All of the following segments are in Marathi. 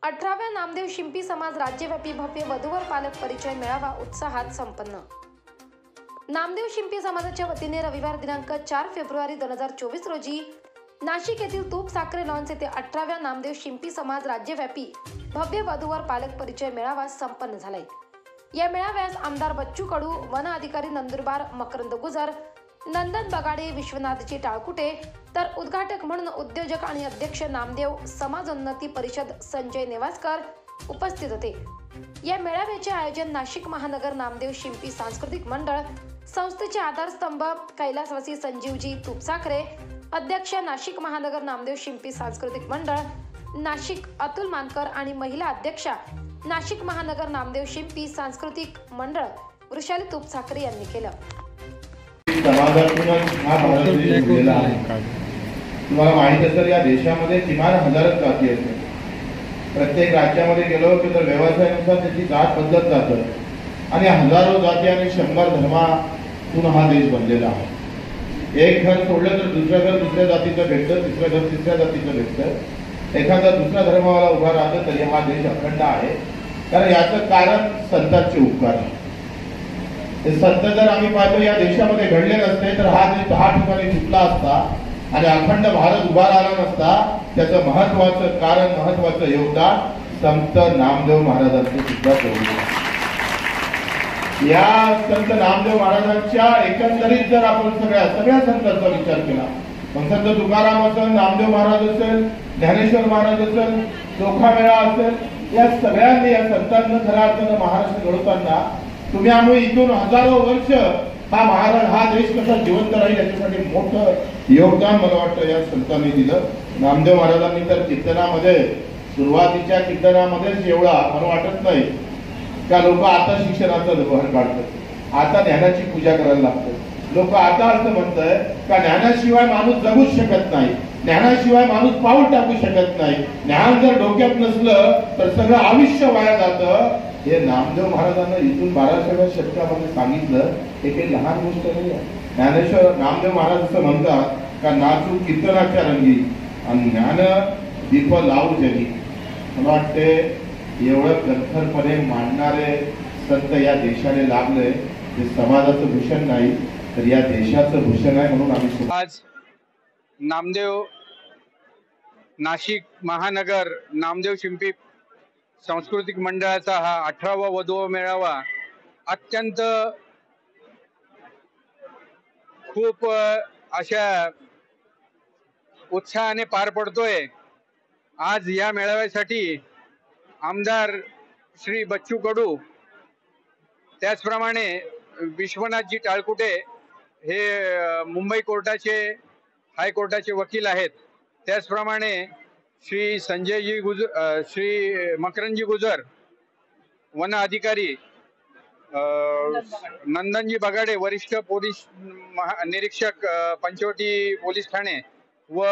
18व्या नामदेव शिंपी समाज राज्यव्यापी भव्य वधूवर पालक परिचय मेळावा उत्साहात संपन्न। नामदेव शिंपी समाजाच्या वतीने रविवार दिनांक 4 फेब्रुवारी 2024 रोजी नाशिक येथील तूप साखरे लॉन्स येथे 18व्या नामदेव शिंपी समाज राज्यव्यापी भव्य वधूवर पालक परिचय मेळावा संपन्न झालाय। या मेळाव्यास आमदार बच्चू कडू, वन अधिकारी नंदुरबार मकरंद गुजर, नंदन बगाडे, विश्वनाथजी टाळकुटे तर उद्घाटक म्हणून उद्योजक आणि अध्यक्ष नामदेव समाजोन्नती परिषद संजय नेवासकर उपस्थित होते। या मेळाव्याचे आयोजन नाशिक महानगर नामदेव शिंपी सांस्कृतिक मंडळ संस्थेचे आधारस्तंभ कैलासवासी संजीवजी तुपसाखरे, अध्यक्ष नाशिक महानगर नामदेव शिंपी सांस्कृतिक मंडळ नाशिक अतुल मानकर आणि महिला अध्यक्षा नाशिक महानगर नामदेव शिंपी सांस्कृतिक मंडळ वृषाली तुपसाखरे यांनी केलं। समाजातूनच हा भारत देश उरलेला आहे। तुम्हाला माहित असेल या देशामध्ये किमान हजारो जाती आहेत। प्रत्येक राज्यामध्ये गेलो की तर व्यवसायानुसार त्याची जात बदलत जातं आणि हजारो जाती आणि 100 धर्मातून हा देश बनलेला आहे। एक घर सोडलं तर दुसरं घर दुसऱ्या जातीचं भेटतं, तिसरं घर तिसऱ्या जातीचं भेटतं, एखादा दुसरा धर्मावाला उभा राहतो तरी हा देश अखंड आहे। कारण याचं कारण संतांचे उपकार आहे। हे संत जर आम्ही पाहतो या देशामध्ये घडले नसते तर हा देश 10 ठिकाणी तुटला असता आणि अखंड भारत उभा राहिला नसता। त्याचं महत्वाचं कारण, महत्वाचं योगदान संत नामदेव महाराजांचे सुद्धा ठेवले। या संत नामदेव महाराजांच्या एकंदरीत जर आपण सगळ्या संतांचा विचार केला, मग संत तुकाराम असेल, नामदेव महाराज असेल, ज्ञानेश्वर महाराज असेल, चोखामेळा असेल, या सगळ्यांनी या संतांना खऱ्या अर्थानं महाराष्ट्र घडवताना तुम्ही आम्ही इथून हजारो वर्ष हा महाराज हा देश कसा जिवंत राहील याच्यासाठी मोठं योगदान मला वाटतं या संतांनी दिलं। नामदेव महाराजांनी तर कीर्तनामध्ये सुरुवातीच्या कीर्तनामध्येच एवढा मला वाटत नाही का लोक आता शिक्षणाचं भर काढतात, आता ज्ञानाची पूजा करायला लागतात। लोक आता असं म्हणतात का ज्ञानाशिवाय माणूस जगूच शकत नाही, ज्ञानाशिवाय माणूस पाऊल टाकू शकत नाही, ज्ञान जर डोक्यात नसलं तर सगळं आयुष्य वाया जातं। हे नामदेव महाराजांना इथून 12व्या शतकामध्ये सांगितलं। हे काही लहान गोष्ट नाही आहे। ज्ञानेश्वर नामदेव महाराज असं म्हणतात का नाचू कीर्तनाच्या रंगी आणि ज्ञान दीप लावू जगी। मला वाटते एवढं कणखरपणे मांडणारे संत या देशाने लाभले। हे समाजाचं भूषण नाही तर या देशाचं भूषण आहे। म्हणून आम्ही आज नामदेव नाशिक महानगर नामदेव शिंपी सांस्कृतिक मंडळाचा हा 18वा वधू मेळावा अत्यंत खूप अशा उत्साहाने पार पडतोय। आज या मेळाव्यासाठी आमदार श्री बच्चू कडू, त्याचप्रमाणे विश्वनाथजी टाळकुटे हे मुंबई कोर्टाचे हायकोर्टाचे वकील आहेत, त्याचप्रमाणे श्री संजयजी गुजर, श्री मकरंदजी गुजर वन अधिकारी, नंदनजी बगाडे वरिष्ठ पोलीस निरीक्षक पंचवटी पोलीस ठाणे व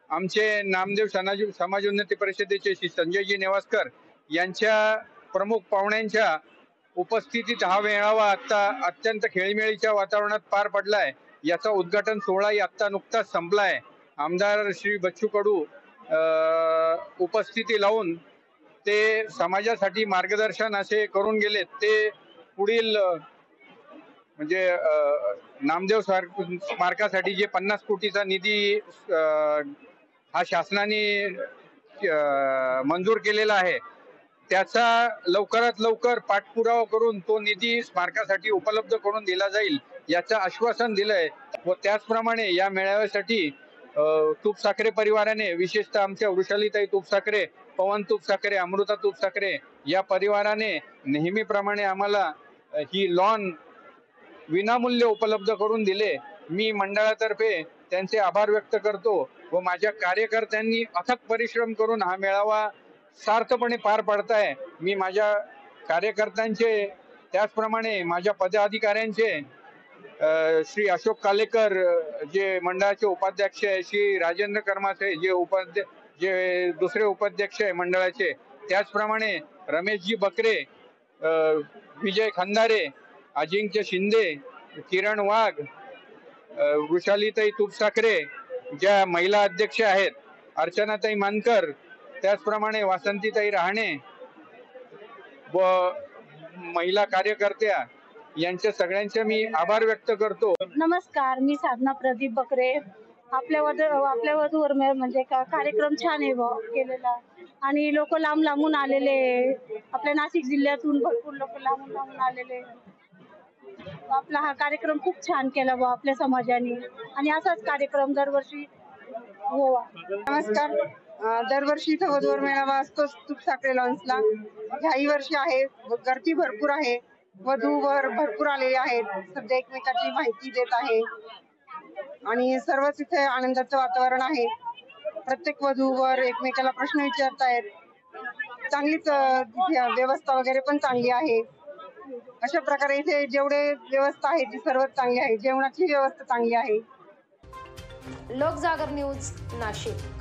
आमचे नामदेव समाजोन्नती परिषदेचे श्री संजयजी नेवासकर यांच्या प्रमुख पाहुण्यांच्या उपस्थितीत हा मेळावा आता अत्यंत खेळीमेळीच्या वातावरणात पार पडलाय। याचा उद्घाटन सोहळाही आता नुकताच संपलाय। आमदार श्री बच्चू कडू उपस्थिती लावून ते समाजासाठी मार्गदर्शन असे करून गेलेत। ते पुढील म्हणजे नामदेव स्मारकासाठी जे 50 कोटीचा निधी हा शासनाने मंजूर केलेला आहे त्याचा लवकरात लवकर पाठपुरावा करून तो निधी स्मारकासाठी उपलब्ध करून दिला जाईल याचं आश्वासन दिलंय। व त्याचप्रमाणे या मेळाव्यासाठी तुपसाखरे परिवाराने, विशेषतः आमच्या वृषालीताई तुपसाखरे, पवन तुपसाखरे, अमृता तुपसाखरे या परिवाराने नेहमीप्रमाणे आम्हाला ही लॉन विनामूल्य उपलब्ध करून दिले। मी मंडळातर्फे त्यांचे आभार व्यक्त करतो व माझ्या कार्यकर्त्यांनी अथक परिश्रम करून हा मेळावा सार्थपणे पार पाडताय। मी माझ्या कार्यकर्त्यांचे, त्याचप्रमाणे माझ्या पदाधिकाऱ्यांचे, श्री अशोक कालेकर जे मंडळाचे उपाध्यक्ष आहे, श्री राजेंद्र कर्मासे जे दुसरे उपाध्यक्ष आहे मंडळाचे, त्याचप्रमाणे रमेशजी बकरे, विजय खंदारे, अजिंक्य शिंदे, किरण वाघ, वृषालीताई तुपसाखरे, ज्या महिला अध्यक्ष आहेत, अर्चनाताई मानकर, त्याचप्रमाणे वासंतीताई रहाणे व महिला कार्यकर्त्या यांच्या सगळ्यांचे मी आभार व्यक्त करतो. नमस्कार, मी साधना प्रदीप बकरे. आपल्या वधूवर म्हणजे कार्यक्रम छान आहे केलेला आणि लोक लांब लांबून आलेले, आपल्या नाशिक जिल्ह्यातून भरपूर लोक लांबून लांबून आलेले. आपला हा कार्यक्रम खूप छान केला आपल्या समाजाने आणि असाच कार्यक्रम दरवर्षी व्हावा. नमस्कार. दरवर्षी इथं वधूवर मेळावा असतोच तुपसाखळे लॉन्सला. ह्याही वर्षी आहे, गर्दी भरपूर आहे, वधूवर भरपूर आलेले आहेत, सध्या एकमेकांची माहिती देत आहे आणि सर्वच इथे आनंदाचं वातावरण आहे. प्रत्येक वधूवर एकमेकाला प्रश्न विचारतायत. चांगलीच व्यवस्था वगैरे पण चांगली आहे. अशा प्रकारे इथे जेवढे व्यवस्था आहे ती सर्वच चांगली आहे. जेवणाची व्यवस्था चांगली आहे. लोकजागर न्यूज, नाशिक.